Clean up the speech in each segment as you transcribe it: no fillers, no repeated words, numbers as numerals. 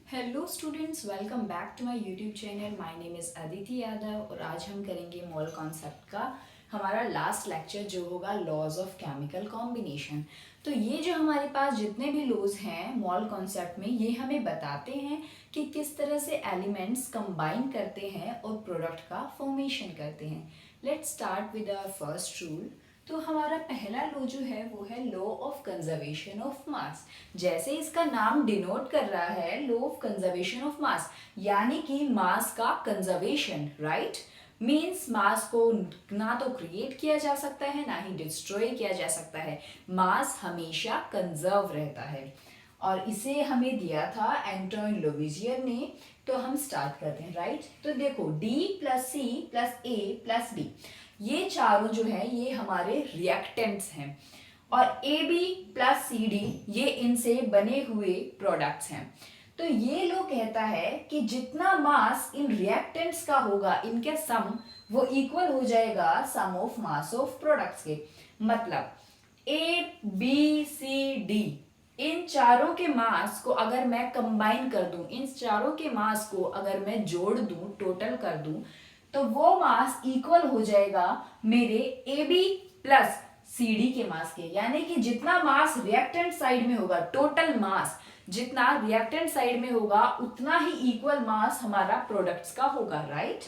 Hello students, welcome back to my YouTube channel. My name is Aditi Yadav और आज हम करेंगे मोल कॉन्सेप्ट का हमारा लास्ट लेक्चर जो होगा लॉज ऑफ केमिकल कॉम्बिनेशन। तो ये जो हमारे पास जितने भी लॉज हैं मोल कॉन्सेप्ट में, ये हमें बताते हैं कि किस तरह से एलिमेंट्स कंबाइन करते हैं और प्रोडक्ट का फॉर्मेशन करते हैं। Let's start with our first rule. तो हमारा पहला लॉ जो है वो है law of conservation of mass. जैसे इसका नाम डिनोट कर रहा है, law of conservation of mass, यानी कि मास का कंजर्वेशन, राइट। मीन्स मास को ना तो क्रिएट किया जा सकता है ना ही डिस्ट्रॉय किया जा सकता है। मास हमेशा कंजर्व रहता है और इसे हमें दिया था एंटोइन लोविजियर ने। तो हम स्टार्ट करते हैं, राइट। तो देखो D plus C plus A plus B, ये चारों जो है ये हमारे रिएक्टेंट्स हैं और AB प्लस CD ये इनसे बने हुए प्रोडक्ट्स हैं। तो ये लोग कहता है कि जितना मास इन रिएक्टेंट्स का होगा, इनके सम वो इक्वल हो जाएगा सम ऑफ मास ऑफ प्रोडक्ट्स के। मतलब ABCD इन चारों के मास को अगर मैं कंबाइन कर दूं, इन चारों के मास को अगर मैं जोड़ दूं, टोटल कर दूं, तो वो मास इक्वल हो जाएगा मेरे AB प्लस CD के मास के। यानी कि जितना मास रिएक्टेंट साइड में होगा, टोटल मास जितना रिएक्टेंट साइड में होगा उतना ही इक्वल मास हमारा प्रोडक्ट्स का होगा, राइट।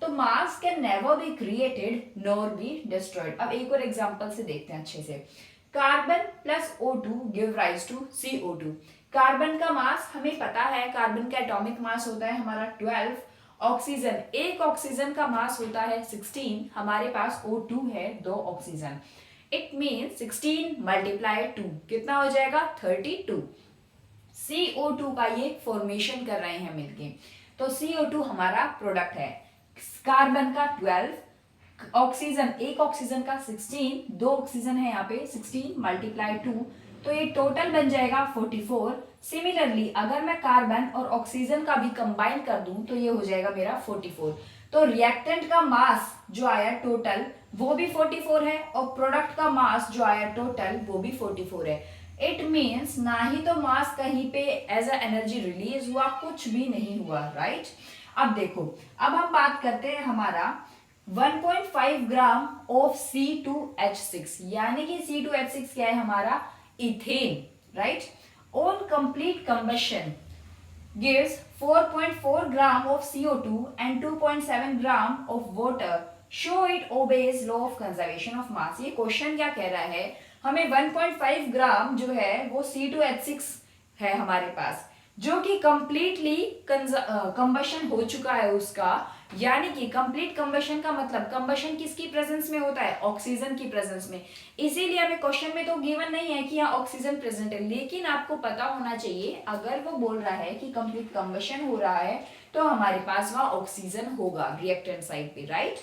तो mass can never be created nor be destroyed. अब एक और एग्जांपल से देखते हैं अच्छे से। Carbon plus O2 give rise to CO2। Carbon का मास हमें पता है, कार्बन का एटॉमिक मास होता है हमारा 12। ऑक्सीजन, एक ऑक्सीजन का मास होता है 16। हमारे पास O2 है, 2 ऑक्सीजन। इट मीन 16 मल्टीप्लाई 2 कितना हो जाएगा, 32। CO2 का ये फॉर्मेशन कर रहे हैं मिलके। तो CO2 हमारा प्रोडक्ट है। कार्बन का 12, ऑक्सीजन, एक ऑक्सीजन का 16, 2 ऑक्सीजन है यहाँ पे, 16 मल्टीप्लाई 2, तो ये टोटल बन जाएगा 44। सिमिलरली अगर मैं कार्बन और ऑक्सीजन का भी कंबाइन कर दूं तो ये हो जाएगा मेरा 44। तो रिएक्टेंट का मास जो आया टोटल वो भी 44 है और प्रोडक्ट का मास जो आया टोटल वो भी 44 है। इट मीन्स ना ही तो मास कहीं पे एज अ एनर्जी रिलीज हुआ, कुछ भी नहीं हुआ, राइट। अब देखो, अब हम बात करते हैं हमारा 1.5 ग्राम ऑफ C2H6, यानी कि C2H6 क्या है हमारा, ethane, right. On complete combustion gives 4.4 gram of CO2 and 2.7 gram of water. Show it obeys law of conservation of mass. ये क्वेश्चन क्या कह रहा है, हमें 1.5 ग्राम जो है वो C2H6 है हमारे पास, जो कि कंप्लीटली कंबशन हो चुका है उसका। यानी कि कंप्लीट कंबशन का मतलब कंबशन किसकी प्रेजेंस में होता है, ऑक्सीजन की प्रेजेंस में। इसीलिए हमें क्वेश्चन में तो गिवन नहीं है कि यहाँ ऑक्सीजन प्रेजेंट है, लेकिन आपको पता होना चाहिए अगर वो बोल रहा है कि कंप्लीट कंबशन हो रहा है तो हमारे पास वहाँ ऑक्सीजन होगा रिएक्टेंट साइड पे, राइट।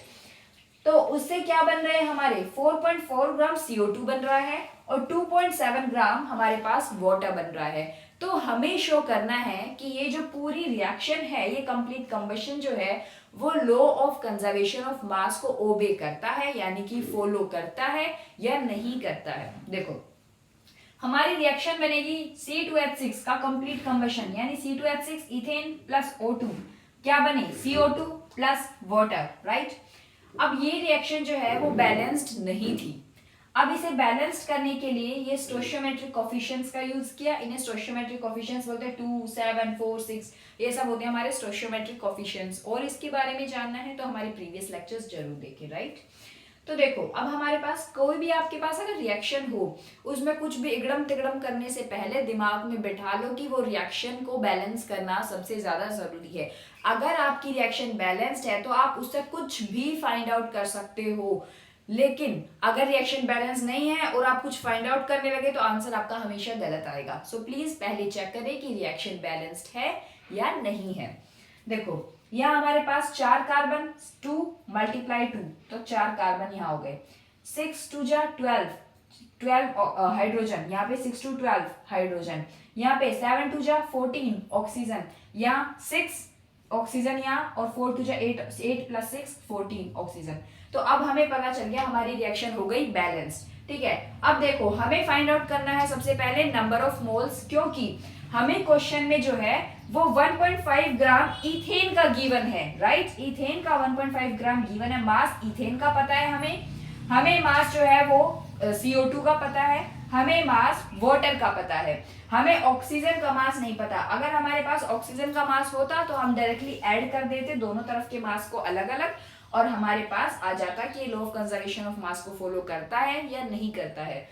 तो उससे क्या बन रहे हैं हमारे 4.4 ग्राम CO2 बन रहा है और 2.7 ग्राम हमारे पास वाटर बन रहा है। तो हमें शो करना है कि ये जो पूरी रिएक्शन है, ये कंप्लीट कंबशन जो है वो लॉ ऑफ कंजर्वेशन ऑफ मास को ओबे करता है, यानी कि फॉलो करता है या नहीं करता है। देखो हमारी रिएक्शन बनेगी C2H6 का कंप्लीट कंबशन, यानी C2H6 इथेन प्लस O2 क्या बने, CO2 प्लस वाटर, राइट। अब ये रिएक्शन जो है वो बैलेंस्ड नहीं थी। अब इसे बैलेंस्ड करने के लिए ये स्टोइचियोमेट्रिक कोफिशिएंट्स का यूज किया। इन्हें स्टोइचियोमेट्रिक कोफिशिएंट्स बोलते हैं, 2, 7, 4, 6, ये सब होते हैं हमारे स्टोइचियोमेट्रिक कोफिशिएंट्स। और इसके बारे में जानना है तो हमारे प्रीवियस लेक्चर्स जरूर देखें, राइट। तो देखो अब हमारे पास कोई भी आपके पास अगर रिएक्शन हो, उसमें कुछ भी इगड़म तिगड़म करने से पहले दिमाग में बिठा लो कि वो रिएक्शन को बैलेंस करना सबसे ज्यादा जरूरी है। अगर आपकी रिएक्शन बैलेंस्ड है तो आप उससे कुछ भी फाइंड आउट कर सकते हो, लेकिन अगर रिएक्शन बैलेंस नहीं है और आप कुछ फाइंड आउट करने लगे तो आंसर आपका हमेशा गलत आएगा। सो प्लीज पहले चेक करें कि रिएक्शन बैलेंस्ड है या नहीं है। देखो यहाँ हमारे पास 4 कार्बन, 2 मल्टीप्लाई 2, तो 4 कार्बन यहाँ हो गए। 6 2 जा 12, 12 हाइड्रोजन, यहाँ पे 6 2 12 हाइड्रोजन, यहाँ पे 7 2 जा 14 ऑक्सीजन, यहाँ 6 ऑक्सीजन यहाँ, और 4 2 जा 8 प्लस 6 14 ऑक्सीजन। तो अब हमें पता चल गया हमारी रिएक्शन हो गई बैलेंस्ड। ठीक है, अब देखो हमें फाइंड आउट करना है सबसे पहले नंबर ऑफ मोल्स, क्योंकि हमें क्वेश्चन में जो है वो 1.5 ग्राम इथेन का गिवन है, राइट। इथेन का 1.5 ग्राम गिवन है, मास इथेन का पता है हमें मास जो है वो CO2 का पता है, हमें मास वाटर का पता है, हमें ऑक्सीजन का मास नहीं पता। अगर हमारे पास ऑक्सीजन का मास होता तो हम डायरेक्टली ऐड कर देते दोनों तरफ के मास को अलग अलग, और हमारे पास आ जाता कि लॉ ऑफ कंजर्वेशन ऑफ मास को फॉलो करता है या नहीं करता है।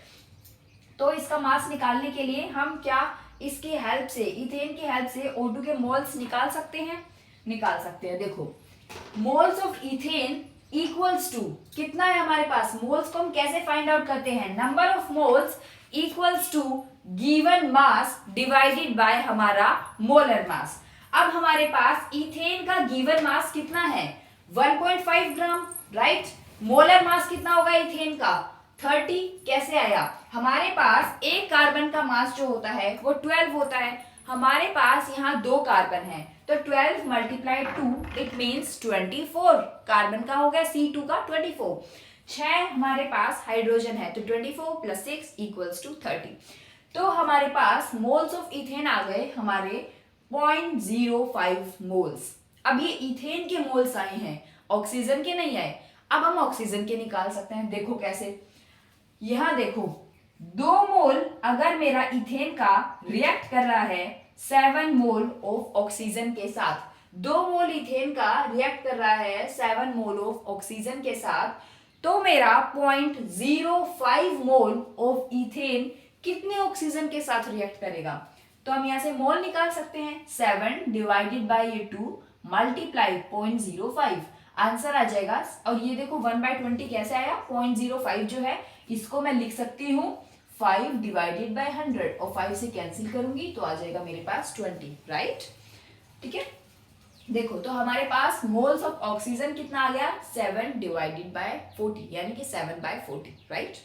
तो इसका मास निकालने के लिए हम क्या इसकी हेल्प से, इथेन की हेल्प से O2 के मोल्स निकाल सकते हैं। देखो moles of ethane equals to कितना है हमारे पास, मोल्स को हम कैसे फाइंड आउट करते हैं, number of moles equals to given mass divided by हमारा मोलर मास। अब हमारे पास इथेन का गिवन मास कितना है 1.5 ग्राम, राइट। मोलर मास कितना होगा इथेन का 30। कैसे आया, हमारे पास एक कार्बन का मास जो होता है वो 12 होता है, हमारे पास यहाँ 2 कार्बन है, तो 12 मल्टीप्लाई 2 इट मीन्स 24। कार्बन का हो गया C2 का 24। 6 हमारे पास हाइड्रोजन है, तो 24 प्लस 6 इक्वल्स टू 30। तो हमारे पास मोल्स ऑफ इथेन आ गए हमारे 0.05 मोल्स। अब ये इथेन के मोल्स आए हैं, ऑक्सीजन के नहीं आए। अब हम ऑक्सीजन के निकाल सकते हैं, देखो कैसे। यहां देखो 2 मोल अगर मेरा इथेन का रिएक्ट कर रहा है 7 मोल ऑफ ऑक्सीजन के साथ, 2 मोल इथेन का रिएक्ट कर रहा है 7 मोल ऑफ ऑक्सीजन के साथ, तो मेरा 0.05 मोल ऑफ इथेन कितने ऑक्सीजन के साथ रिएक्ट करेगा। तो हम यहां से मोल निकाल सकते हैं, 7 डिवाइडेड बाई 2 मल्टीप्लाई 0.05, आंसर आ जाएगा। और ये देखो 1/20 कैसे आया, 0.05 जो है इसको मैं लिख सकती हूँ 5 डिवाइडेड बाई 100, और 5 से कैंसिल करूंगी तो आ जाएगा मेरे पास 20, राइट। ठीक है, देखो तो हमारे पास मोल्स ऑफ ऑक्सीजन कितना आ गया 7 डिवाइडेड बाय 40, यानी कि 7/40, राइट।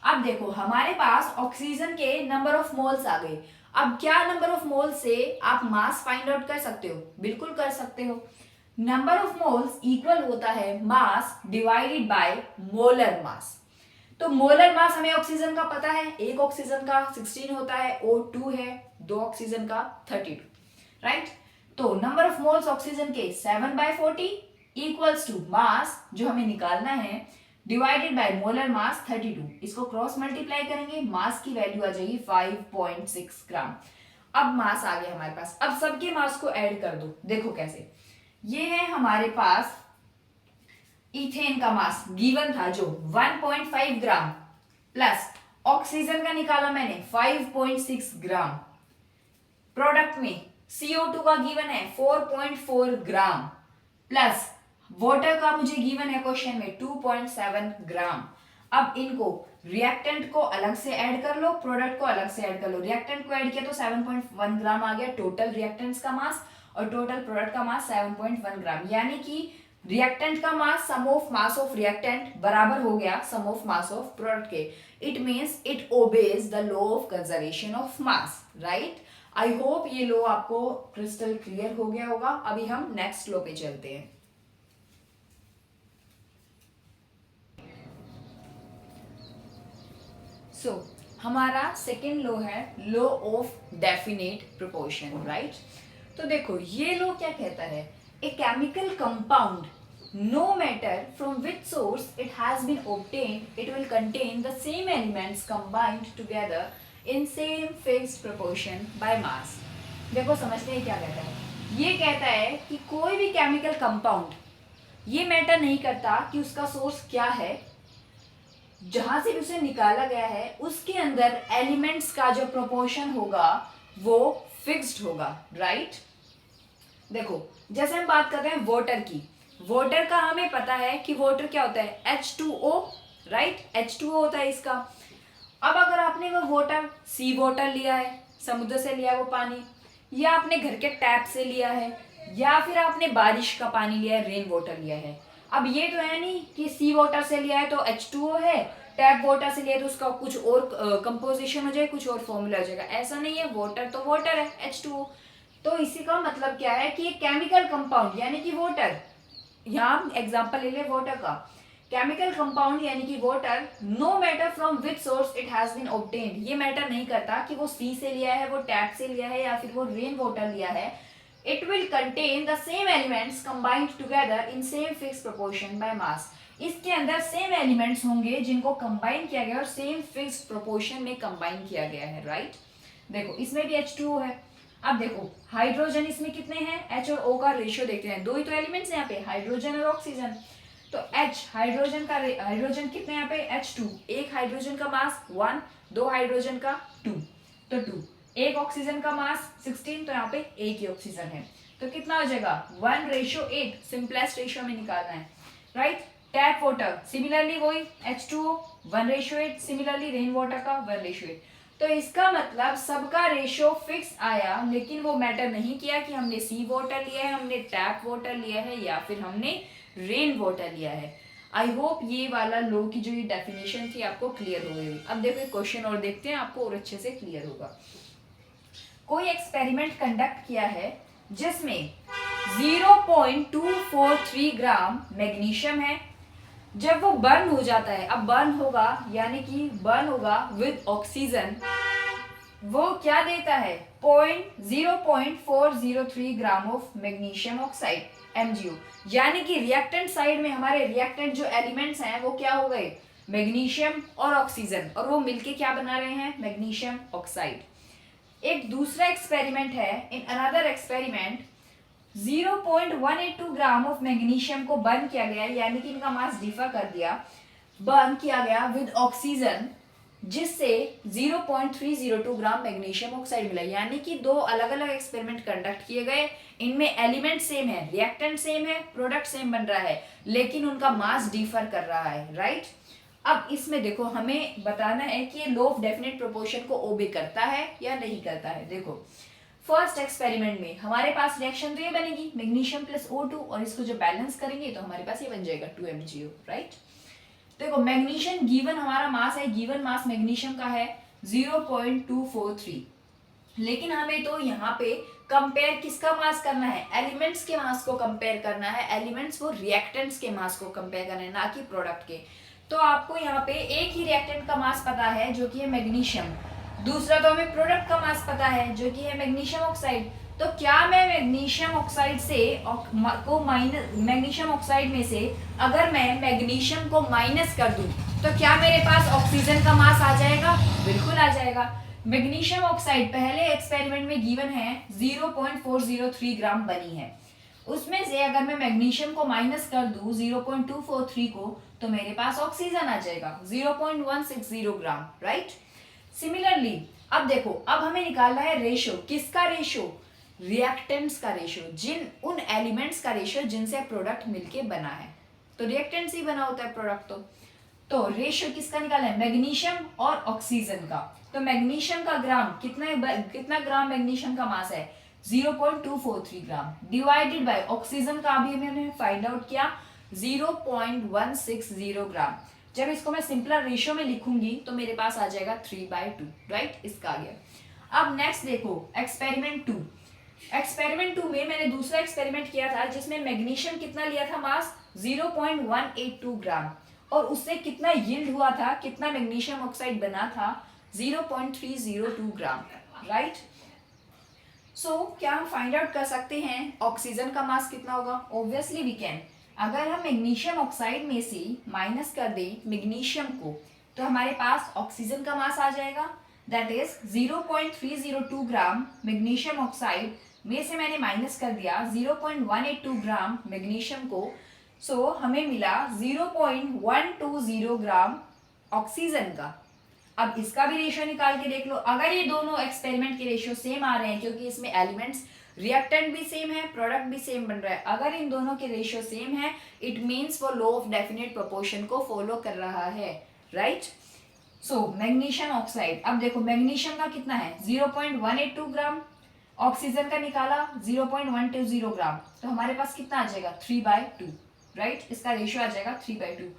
अब देखो हमारे पास ऑक्सीजन के नंबर ऑफ मोल्स आ गए। अब क्या नंबर ऑफ मोल से आप मास फाइंड आउट कर सकते हो, बिल्कुल कर सकते हो। नंबर ऑफ मोल्स इक्वल होता है मास डिवाइडेड बाय मोलर मास। तो मोलर मास हमें ऑक्सीजन का पता है, एक ऑक्सीजन का 16 होता है, O2 है, 2 ऑक्सीजन का 32, राइट। तो नंबर ऑफ मोल्स ऑक्सीजन के 7/40 इक्वल्स टू मास जो हमें निकालना है डिवाइडेड बाय मोलर मास 32। इसको क्रॉस मल्टीप्लाई करेंगे, मास की वैल्यू आ जाएगी 5.6 ग्राम। अब मास आ गया हमारे पास। अब सबके मास को ऐड कर दो, देखो कैसे। ये है हमारे पास इथेन का मास गिवन था जो 1.5 ग्राम, प्लस ऑक्सीजन का निकाला मैंने 5.6 ग्राम, प्रोडक्ट में CO2 का गिवन है 4.4 ग्राम, प्लस वाटर का मुझे गिवन है क्वेश्चन में 2.7 ग्राम। अब इनको रिएक्टेंट को अलग से ऐड कर लो, प्रोडक्ट को अलग से ऐड कर लो। रिएक्टेंट को ऐड किया तो 7.1 ग्राम आ गया टोटल रिएक्टेंट्स का मास, और टोटल प्रोडक्ट का मास 7.1 ग्राम, यानी कि रिएक्टेंट का मास सम ऑफ मास ऑफ रिएक्टेंट बराबर हो गया सम ऑफ मास ऑफ प्रोडक्ट के। It means it obeys the law of conservation of mass, right. I hope ये लॉ आपको क्रिस्टल क्लियर हो गया होगा। अभी हम नेक्स्ट लॉ पे चलते हैं। हमारा सेकेंड लॉ है law of definite proportion, right. तो देखो ये लॉ क्या कहता है, a chemical compound no matter from which source it has been obtained, it will contain the same elements combined together in same fixed proportion by mass। देखो समझते हैं क्या कहता है, ये कहता है कि कोई भी केमिकल कंपाउंड, ये मैटर नहीं करता कि उसका सोर्स क्या है, जहां से उसे निकाला गया है उसके अंदर एलिमेंट्स का जो प्रोपोर्शन होगा वो फिक्स्ड होगा, राइट। देखो जैसे हम बात करते हैं वाटर की, वाटर का हमें पता है कि वाटर क्या होता है H2O, राइट। H2O होता है इसका। अब अगर आपने वो वाटर सी वाटर लिया है, समुद्र से लिया है वो पानी, या आपने घर के टैप से लिया है, या फिर आपने बारिश का पानी लिया है, रेन वाटर लिया है। अब ये तो है नहीं कि सी वाटर से लिया है तो H2O है, टैप वाटर से लिया है तो उसका कुछ और कंपोजिशन हो जाए, कुछ और फॉर्मूला हो जाएगा, ऐसा नहीं है। वाटर तो वाटर है H2O। तो इसी का मतलब क्या है कि ये केमिकल कंपाउंड यानी कि वाटर, यहाँ एग्जांपल ले ले वाटर का, केमिकल कंपाउंड यानी कि water, no matter from which source it has been obtained, ये मैटर नहीं करता कि वो सी से लिया है, वो टैप से लिया है या फिर वो रेन वाटर लिया है. It will contain the same elements combined together in same fix proportion by mass. इसके अंदर सेम एलिमेंट्स होंगे जिनको कंबाइन किया गया और सेम फिक्स प्रोपोर्शन में कंबाइन किया गया है. राइट देखो इसमें भी H2O है. अब देखो हाइड्रोजन इसमें कितने हैं, H और O का रेशियो देखते हैं. दो ही तो एलिमेंट्स हैं यहाँ पे, हाइड्रोजन और ऑक्सीजन. तो H हाइड्रोजन कितने यहाँ पे H2, एक हाइड्रोजन का मास 1, दो हाइड्रोजन का 2, तो 2. एक ऑक्सीजन का मास 16, तो यहाँ पे एक ही ऑक्सीजन है. तो कितना हो जाएगा 1:8, सिंपलेस्ट रेशियो में निकालना है. राइट टैप वाटर सिमिलरली वही H2O 1:8, सिमिलरली रेन वाटर का 1:8. तो इसका मतलब सबका रेशियो फिक्स आया, लेकिन वो मैटर नहीं किया कि हमने सी वाटर लिया है, हमने टैप वाटर लिया है या फिर हमने रेन वाटर लिया है. आई होप ये वाला लो की जो ये डेफिनेशन थी आपको क्लियर हो गई. अब देखो एक क्वेश्चन और देखते हैं, आपको और अच्छे से क्लियर होगा. कोई एक्सपेरिमेंट कंडक्ट किया है जिसमें 0.243 ग्राम मैग्नीशियम है. जब वो बर्न हो जाता है, अब बर्न होगा यानी कि बर्न होगा विद ऑक्सीजन, वो क्या देता है 0.403 gram of magnesium oxide MgO. यानी कि रिएक्टेंट साइड में हमारे रिएक्टेंट जो एलिमेंट्स हैं वो क्या हो गए, मैग्नीशियम और ऑक्सीजन, और वो मिलके क्या बना रहे हैं, मैग्नीशियम ऑक्साइड. एक दूसरा एक्सपेरिमेंट है, in another experiment 0.182 gram of magnesium को बर्न किया गया, यानी कि इनका मास डिफर कर दिया, बर्न किया गया विद ऑक्सीजन, जिससे 0.302 ग्राम मैग्नीशियम ऑक्साइड मिला. यानी कि दो अलग अलग एक्सपेरिमेंट कंडक्ट किए गए, इनमें एलिमेंट सेम है, रिएक्टेंट सेम है, प्रोडक्ट सेम बन रहा है, लेकिन उनका मास डिफर कर रहा है. राइट अब इसमें देखो हमें बताना है कि ये लॉ ऑफ डेफिनेट प्रोपोर्शन को ओबे करता है या नहीं करता है. देखो फर्स्ट एक्सपेरिमेंट में हमारे पास रिएक्शन तो ये बनेगी मैग्नीशियम प्लस O2, और इसको जब बैलेंस करेंगे तो हमारे पास ये बन जाएगा 2MgO. राइट देखो मैग्नीशियम गिवन हमारा मास है, गिवन मास मैग्नीशियम का है 0.243, लेकिन हमें तो यहाँ पे कंपेयर किसका मास करना है, एलिमेंट्स के मास को कंपेयर करना है. एलिमेंट्स वो रिएक्टेंट्स के मास को कंपेयर करना है, ना कि प्रोडक्ट के. तो आपको यहाँ पे एक ही रिएक्टेंट का मास पता है जो कि है मैग्नीशियम, दूसरा तो हमें प्रोडक्ट का मास पता है जो कि है मैग्नीशियम ऑक्साइड. तो क्या मैं मैग्नीशियम ऑक्साइड से को माइनस, मैग्नीशियम ऑक्साइड में से अगर मैं मैग्नीशियम को माइनस कर दूं तो क्या मेरे पास ऑक्सीजन का मास आ जाएगा, बिल्कुल आ जाएगा. मैग्नीशियम ऑक्साइड पहले एक्सपेरिमेंट में गिवन है 0.403 ग्राम बनी है, उसमें से अगर मैं मैग्नीशियम को माइनस कर दूं 0.243 को, तो मेरे पास ऑक्सीजन आ जाएगा 0.160 ग्राम. राइट सिमिलरली अब देखो, अब हमें निकालना है रेशियो, किसका रेशियो, रिएक्टेंट्स का रेशियो, जिन उन एलिमेंट्स का रेशियो जिनसे प्रोडक्ट मिलके बना है. तो रिएक्टेंट्स ही बना होता है प्रोडक्ट. तो रेशियो किसका निकालना है, मैग्नीशियम और ऑक्सीजन का. तो मैग्नीशियम का ग्राम कितना ग्राम मैग्नीशियम का मास है 0.243 ग्राम, डिवाइडेड बाय ऑक्सीजन का अभी हमने फाइंड आउट किया 0.160 ग्राम. जब इसको मैं सिंपलर रेशियो में लिखूंगी तो मेरे पास आ जाएगा 3/2. राइट इसका आ गया. अब नेक्स्ट देखो एक्सपेरिमेंट 2. एक्सपेरिमेंट 2 में मैंने दूसरा एक्सपेरिमेंट किया था जिसमें मैग्नीशियम कितना लिया था मास 0.182 ग्राम, और उससे कितना यील्ड हुआ था, कितना मैग्नीशियम ऑक्साइड बना था 0.302 ग्राम. राइट सो क्या हम फाइंड आउट कर सकते हैं ऑक्सीजन का मास कितना होगा, ऑब्वियसली वी कैन. अगर हम मैग्नीशियम ऑक्साइड में से माइनस कर दें मैग्नीशियम को, तो हमारे पास ऑक्सीजन का मास आ जाएगा, that is 0.302 gram magnesium oxide में से मैंने माइनस कर दिया 0.182 ग्राम मैग्नीशियम को, सो हमें मिला 0.120 ग्राम ऑक्सीजन का. अब इसका भी रेशियो निकाल के देख लो. अगर ये दोनों एक्सपेरिमेंट के रेशियो सेम आ रहे हैं, क्योंकि इसमें एलिमेंट्स रिएक्टेंट भी सेम है, प्रोडक्ट भी सेम बन रहा है, अगर इन दोनों के रेशियो सेम है, इट मीन्स वो लॉ ऑफ डेफिनेट प्रोपोर्शन को फॉलो कर रहा है. राइट सो मैग्नीशियम ऑक्साइड, अब देखो मैग्नीशियम का कितना है 0.182 ग्राम, ऑक्सीजन का निकाला 0.120 ग्राम, तो हमारे पास कितना आ जाएगा 3/2. राइट इसका रेशियो आ जाएगा 3/2.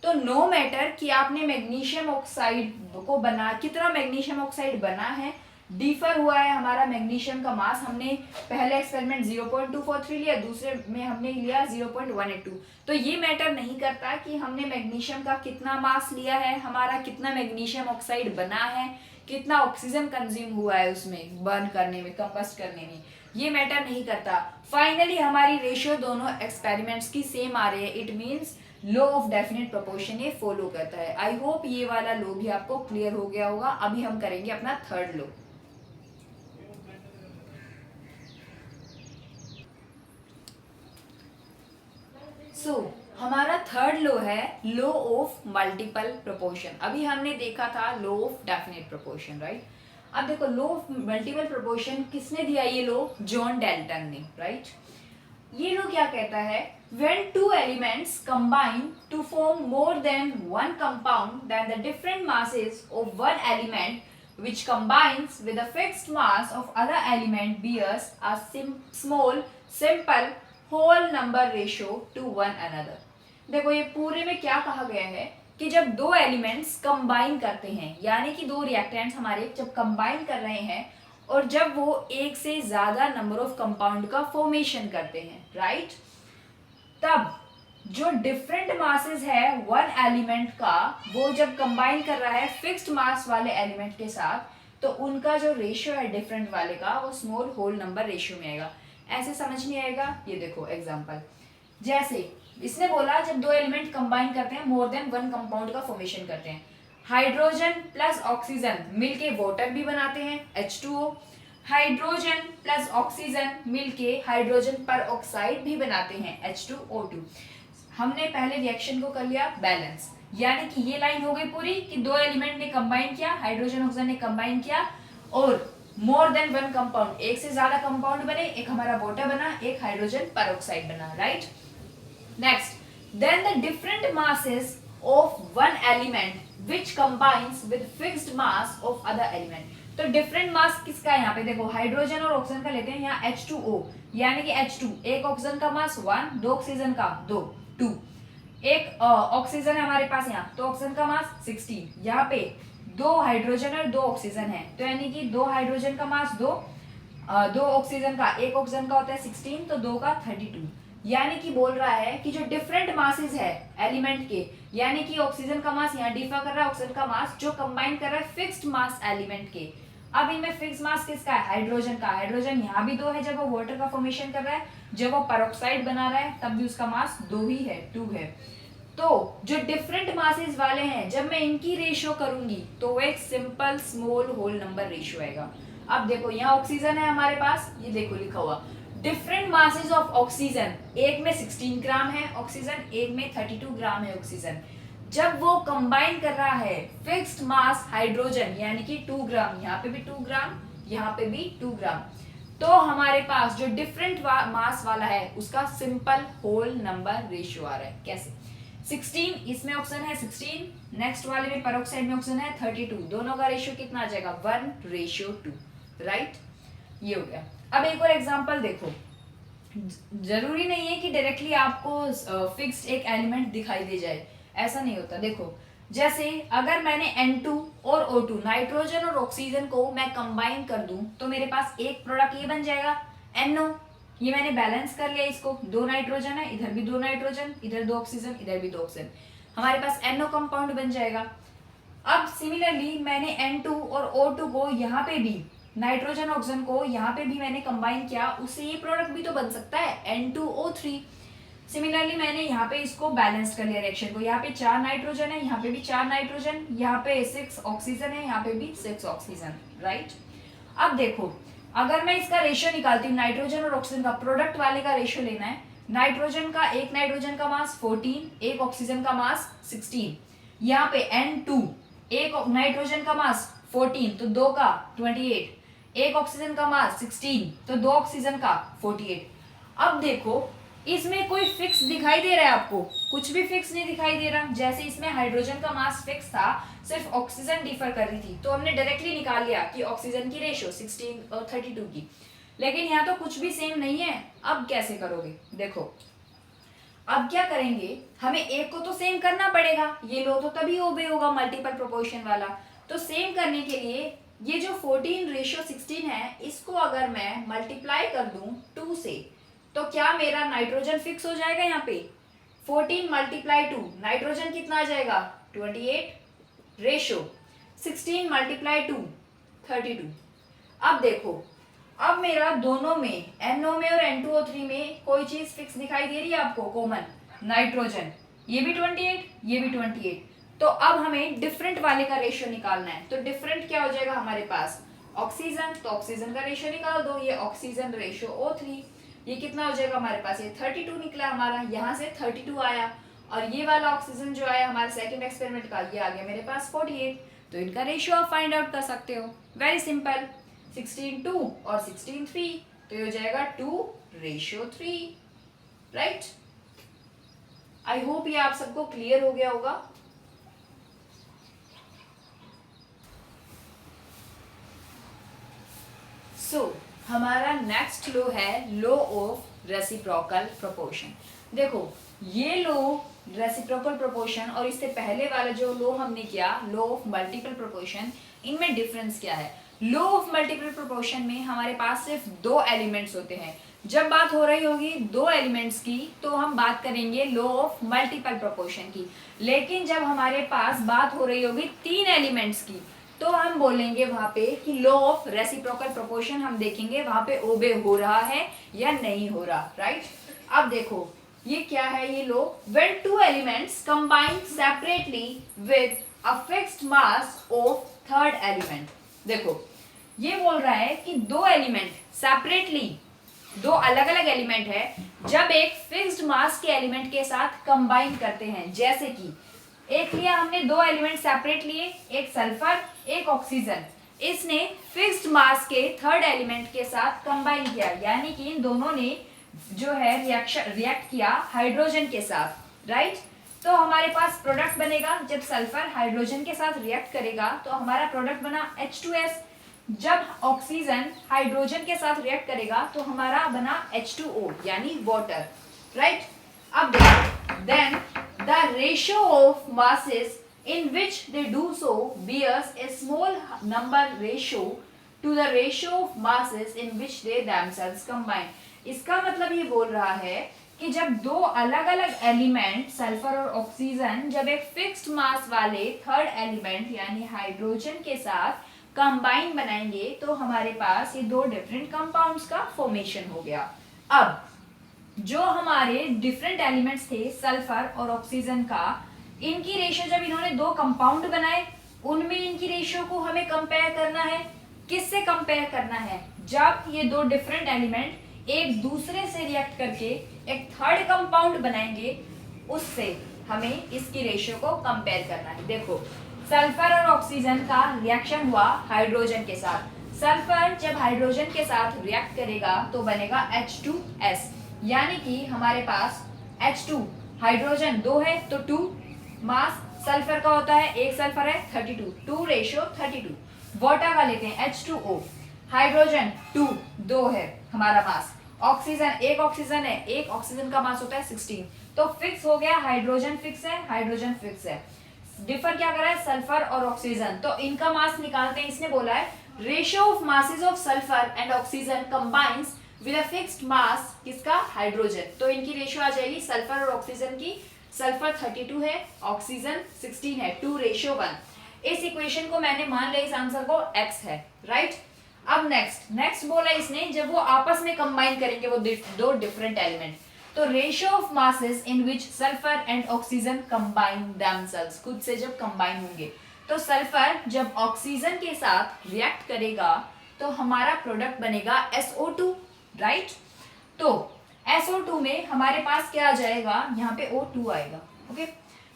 तो नो मैटर कि आपने मैग्नीशियम ऑक्साइड को बना, कितना मैग्नीशियम ऑक्साइड बना है, डिफर हुआ है हमारा मैग्नीशियम का मास, हमने पहले एक्सपेरिमेंट 0.243 लिया, दूसरे में हमने लिया 0.182। तो ये मैटर नहीं करता कि हमने मैग्नीशियम का कितना मास लिया है, हमारा कितना मैग्नीशियम ऑक्साइड बना है, कितना ऑक्सीजन कंज्यूम हुआ है उसमें बर्न करने में, कंबस्ट करने में, ये मैटर नहीं करता। फाइनली हमारी रेशियो दोनों एक्सपेरिमेंट्स की सेम आ रही है, it means law of definite proportion ये फॉलो करता है। आई होप ये वाला लॉ भी आपको क्लियर हो गया होगा। अभी हम करेंगे अपना थर्ड लॉ। हमारा थर्ड लॉ है लॉ ऑफ मल्टीपल प्रोपोर्शन। अभी हमने देखा था law of definite proportion, right. अब देखो लॉ ऑफ मल्टीपल प्रोपोर्शन किसने दिया, ये लॉ जॉन डेल्टन ने, राइट। ये लॉ क्या कहता है, when two elements combine to form more than one compound, then the different masses of one element which combines with a fixed mass of other element bears a small simple whole number ratio to one another। देखो ये पूरे में क्या कहा गया है कि जब दो एलिमेंट्स कंबाइन करते हैं, यानी कि दो रिएक्टेंट्स हमारे जब कंबाइन कर रहे हैं और जब वो एक से ज्यादा नंबर ऑफ कंपाउंड का फॉर्मेशन करते हैं, राइट, तब जो डिफरेंट मासेस है वन एलिमेंट का, वो जब कंबाइन कर रहा है फिक्स्ड मास वाले एलिमेंट के साथ, तो उनका जो रेशियो है डिफरेंट वाले का, वो स्मॉल होल नंबर रेशियो में आएगा। ऐसे समझ नहीं आएगा, ये देखो एग्जांपल, जैसे इसने बोला जब दो एलिमेंट कंबाइन करते हैं मोर देन वन कंपाउंड का फॉर्मेशन करते हैं, हाइड्रोजन प्लस ऑक्सीजन मिलके वाटर भी बनाते हैं H2O, हाइड्रोजन प्लस ऑक्सीजन मिलके हाइड्रोजन पर ऑक्साइड भी बनाते हैं H2O2। हमने पहले रिएक्शन को कर लिया बैलेंस, यानी कि ये लाइन हो गई पूरी कि दो एलिमेंट ने कंबाइन किया, हाइड्रोजन ऑक्सीजन ने कंबाइन किया और मोर देन वन कंपाउंड, एक से ज्यादा कंपाउंड बने, एक हमारा वाटर बना, एक हाइड्रोजन पर ऑक्साइड बना, right. Next, then the different masses of one element which combines with fixed mass of other element. तो डिफरेंट मास किसका है यहाँ पे, देखो हाइड्रोजन और ऑक्सीजन का लेते हैं, यहाँ H2O यानी कि H2, एक ऑक्सीजन का मास 1, दो ऑक्सीजन का 2, एक ऑक्सीजन है हमारे पास यहाँ, तो ऑक्सीजन का मास 16, यहाँ पे दो हाइड्रोजन और दो ऑक्सीजन है, तो यानी कि दो हाइड्रोजन का मास 2, दो ऑक्सीजन का, एक ऑक्सीजन का होता है 16, तो दो का 32, यानी कि बोल रहा है कि जो डिफरेंट मासेस है एलिमेंट के, यानी कि ऑक्सीजन का मास यहाँ डिफर कर रहा है ऑक्सीजन का मास, जो कंबाइन कर रहा है फिक्स्ड मास एलिमेंट के। अब इनमें फिक्स्ड मास किसका है, हाइड्रोजन का। हाइड्रोजन यहाँ भी 2 है जब वो वाटर का फॉर्मेशन कर रहा है, जब वो पेरोक्साइड बना रहा है तब भी उसका मास 2 ही है, 2 है। तो जो डिफरेंट मासेस वाले हैं, जब मैं इनकी रेशियो करूंगी तो वो एक simple small whole number ratio आएगा। अब देखो यहाँ ऑक्सीजन है हमारे पास, ये देखो लिखा हुआ डिफरेंट मासेस ऑफ ऑक्सीजन, एक में 16 ग्राम है ऑक्सीजन, एक में 32 ग्राम है ऑक्सीजन। जब वो कंबाइन कर रहा है फिक्स्ड मास हाइड्रोजन यानी कि 2 ग्राम, यहाँ पे भी 2 ग्राम, यहाँ पे भी 2 ग्राम, तो हमारे पास जो डिफरेंट मास वाला है उसका सिंपल होल नंबर रेशियो आ रहा है। कैसे, 16 इसमें ऑक्सीजन है 16, नेक्स्ट वाले में पेरोक्साइड में ऑक्सीजन है 32, दोनों का रेशियो कितना आ जाएगा 1:2, राइट। ये हो गया। अब एक और एग्जांपल देखो, जरूरी नहीं है कि डायरेक्टली आपको फिक्स्ड एक एलिमेंट दिखाई दे जाए, ऐसा नहीं होता। देखो जैसे अगर मैंने N2 और O2 नाइट्रोजन और ऑक्सीजन को मैं कंबाइन कर दूं तो मेरे पास एक प्रोडक्ट ये बन जाएगा NO। ये मैंने बैलेंस कर लिया, इसको 2 नाइट्रोजन है, इधर भी 2 नाइट्रोजन, इधर 2 ऑक्सीजन, इधर भी 2 ऑक्सीजन, हमारे पास NO कंपाउंड बन जाएगा। अब सिमिलरली मैंने N2 और O2 को यहाँ पे भी, नाइट्रोजन ऑक्सीजन को यहाँ पे भी मैंने कंबाइन किया, उससे ये प्रोडक्ट भी तो बन सकता है N2O3। सिमिलरली मैंने यहाँ पे इसको बैलेंस कर लिया रिएक्शन को, यहाँ पे 4 नाइट्रोजन है, यहाँ पे भी 4 नाइट्रोजन, यहाँ पे 6 ऑक्सीजन है, यहाँ पे भी 6 ऑक्सीजन, राइट। अब देखो अगर मैं इसका रेशियो निकालती हूँ, नाइट्रोजन और ऑक्सीजन का प्रोडक्ट वाले का रेशियो लेना है, नाइट्रोजन का, एक नाइट्रोजन का मास 14, एक ऑक्सीजन का मास 16, यहाँ पे N2 एक नाइट्रोजन का मास 14 तो 2 का 28, एक ऑक्सीजन का मास 16 तो 2 ऑक्सीजन का 48। अब देखो इसमें कोई फिक्स दिखाई दे रहा है आपको, कुछ भी फिक्स नहीं दिखाई दे रहा। जैसे इसमें हाइड्रोजन का मास फिक्स था, सिर्फ ऑक्सीजन डिफर कर रही थी, तो हमने डायरेक्टली निकाल लिया कि ऑक्सीजन की रेशियो 16 और 32 की, लेकिन यहाँ तो कुछ भी सेम नहीं है। अब कैसे करोगे, देखो अब क्या करेंगे, हमें एक को तो सेम करना पड़ेगा, ये लो तो तभी ओबे होगा मल्टीपल प्रोपोर्शन वाला। तो सेम करने के लिए ये जो 14:16 है, इसको अगर मैं मल्टीप्लाई कर दूं 2 से, तो क्या मेरा नाइट्रोजन फिक्स हो जाएगा यहाँ पे? 14 मल्टीप्लाई 2, नाइट्रोजन कितना आ जाएगा? 28, रेशो 16 मल्टीप्लाई 2, 32। अब देखो, अब मेरा दोनों में NO में और N2O3 में कोई चीज फिक्स दिखाई दे रही है आपको? Common, nitrogen. ये भी 28, ये भी 28। तो अब हमें डिफरेंट वाले का रेशियो निकालना है। तो डिफरेंट क्या हो जाएगा हमारे पास? ऑक्सीजन, तो ऑक्सीजन का रेशियो निकाल दो। ये ऑक्सीजन रेशियो O3, ये कितना हो जाएगा हमारे पास? ये 32 निकला हमारा, यहाँ से 32 आया। और ये वाला ऑक्सीजन जो आया हमारे सेकंड एक्सपेरिमेंट का, ये आ गया मेरे पास 48। तो इनका रेशियो आप फाइंड आउट कर सकते हो, वेरी सिंपल। 16 2 और 16 3, तो ये हो जाएगा 2:3, राइट। आई होप ये आप सबको क्लियर हो गया होगा। हमारा नेक्स्ट लो है लो ऑफ रेसिप्रोकल प्रोपोर्शन। देखो, ये लो रेसिप्रोकल प्रोपोर्शन और इससे पहले वाला जो लो हमने किया, लो ऑफ मल्टीपल प्रोपोर्शन, इनमें डिफरेंस क्या है? लो ऑफ मल्टीपल प्रोपोर्शन में हमारे पास सिर्फ 2 एलिमेंट्स होते हैं। जब बात हो रही होगी 2 एलिमेंट्स की, तो हम बात करेंगे लो ऑफ मल्टीपल प्रोपोर्शन की। लेकिन जब हमारे पास बात हो रही होगी 3 एलिमेंट्स की, तो हम बोलेंगे वहां पे कि लो ऑफ रेसिप्रोकल प्रोपोर्शन हम देखेंगे वहां पे ओबे हो रहा है या नहीं हो रहा, राइट। अब देखो, ये क्या है? ये लो, when 2 elements combine separately with a fixed mass of third element. देखो, ये बोल रहा है कि 2 एलिमेंट सेपरेटली, 2 अलग अलग एलिमेंट है, जब एक फिक्स्ड मास के एलिमेंट के साथ कंबाइन करते हैं। जैसे कि एक लिया हमने 2 एलिमेंट सेपरेट लिए, एक सल्फर एक ऑक्सीजन, इसने फिक्स्ड मास के थर्ड एलिमेंट के साथ कंबाइन किया, यानी कि इन दोनों ने जो है रिएक्ट किया हाइड्रोजन के साथ, राइट। तो हमारे पास प्रोडक्ट बनेगा, जब सल्फर हाइड्रोजन के साथ रिएक्ट करेगा तो हमारा प्रोडक्ट बना H2S। जब ऑक्सीजन हाइड्रोजन के साथ रिएक्ट करेगा तो हमारा बना H2O यानी वाटर, राइट। अब देखो, then the ratio of masses in which they do so bears a small number ratio to the ratio of masses in which they themselves combine। इसका मतलब ये बोल रहा है कि जब 2 अलग अलग एलिमेंट सल्फर और ऑक्सीजन जब एक फिक्स्ड मास वाले थर्ड एलिमेंट यानी हाइड्रोजन के साथ कंबाइन बनाएंगे तो हमारे पास ये 2 डिफरेंट कंपाउंड्स का फॉर्मेशन हो गया। अब जो हमारे डिफरेंट एलिमेंट्स थे सल्फर और ऑक्सीजन का, इनकी रेशियो जब इन्होंने 2 कंपाउंड बनाए, उनमें इनकी रेशियो को हमें कंपेयर करना है। किससे कंपेयर करना है? जब ये 2 डिफरेंट एलिमेंट एक दूसरे से रिएक्ट करके एक थर्ड कंपाउंड बनाएंगे, उससे हमें इसकी रेशियो को कंपेयर करना है। देखो, सल्फर और ऑक्सीजन का रिएक्शन हुआ हाइड्रोजन के साथ। सल्फर जब हाइड्रोजन के साथ रिएक्ट करेगा तो बनेगा H2S, यानी कि हमारे पास H2 हाइड्रोजन 2 है तो 2, मास सल्फर का होता है, एक सल्फर है 32, 2:32। वाटर का लेते हैं H2O, हाइड्रोजन 2 है हमारा मास, ऑक्सीजन एक ऑक्सीजन है, एक ऑक्सीजन का मास होता है 16। तो फिक्स हो गया, हाइड्रोजन फिक्स है, हाइड्रोजन फिक्स है। डिफर क्या कर रहा है? सल्फर और ऑक्सीजन। तो इनका मास निकालते हैं। इसने बोला है ratio of masses of sulphur and oxygen combines with a fixed मास, किसका? हाइड्रोजन। तो इनकी रेशियो आ जाएगी सल्फर और ऑक्सीजन की, सल्फर 32 है, ऑक्सीजन 16 है, 2:1। इस इक्वेशन को मैंने मान लिया, इस आंसर को x है, राइट। अब नेक्स्ट बोला इसने जब वो आपस में कंबाइन करेंगे वो 2 डिफरेंट एलिमेंट, तो ratio of masses in which sulphur and oxygen combine themselves, खुद से जब कंबाइन होंगे, तो सल्फर जब ऑक्सीजन के साथ रिएक्ट करेगा तो हमारा प्रोडक्ट बनेगा SO2, राइट। तो SO2 में हमारे पास क्या आ जाएगा? यहाँ पे O2 आएगा, ओके।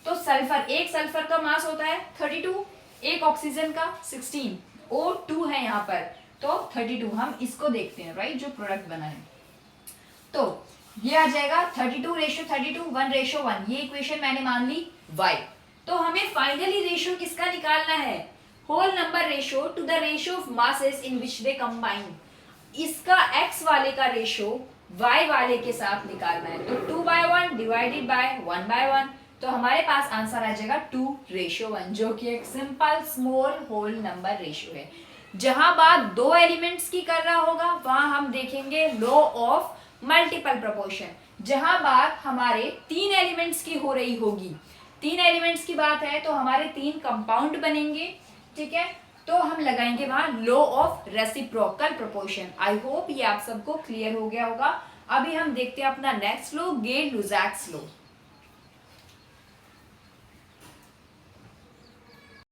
तो सल्फर, एक सल्फर का मास होता है 32, एक ऑक्सीजन का 16, O2 है यहाँ पर, तो 32। हम इसको देखते हैं, राइट, जो प्रोडक्ट बना है। तो ये आ जाएगा 32:32, 1:1। ये इक्वेशन मैंने मान ली y। तो हमें फाइनली रेशियो किसका निकालना है? Whole number ratio to the ratio of masses in which they combine. इसका x वाले का रेशियो y वाले के साथ निकालना है। तो 2/1 डिवाइडेड बाय 1/1, तो हमारे पास आंसर आ जाएगा 2:1, जो कि एक simple small whole number ratio है। जहां बात दो एलिमेंट्स की कर रहा होगा वहां हम देखेंगे लॉ ऑफ मल्टीपल प्रोपोर्शन। जहां बात हमारे तीन एलिमेंट्स की हो रही होगी, तीन एलिमेंट्स की बात है तो हमारे तीन कंपाउंड बनेंगे, ठीक है, तो हम लगाएंगे वहां law of reciprocal proportion. I hope ये आप सबको क्लियर हो गया होगा। अभी हम देखते हैं अपना नेक्स्ट लॉ, गेल-लुजैक्स लॉ।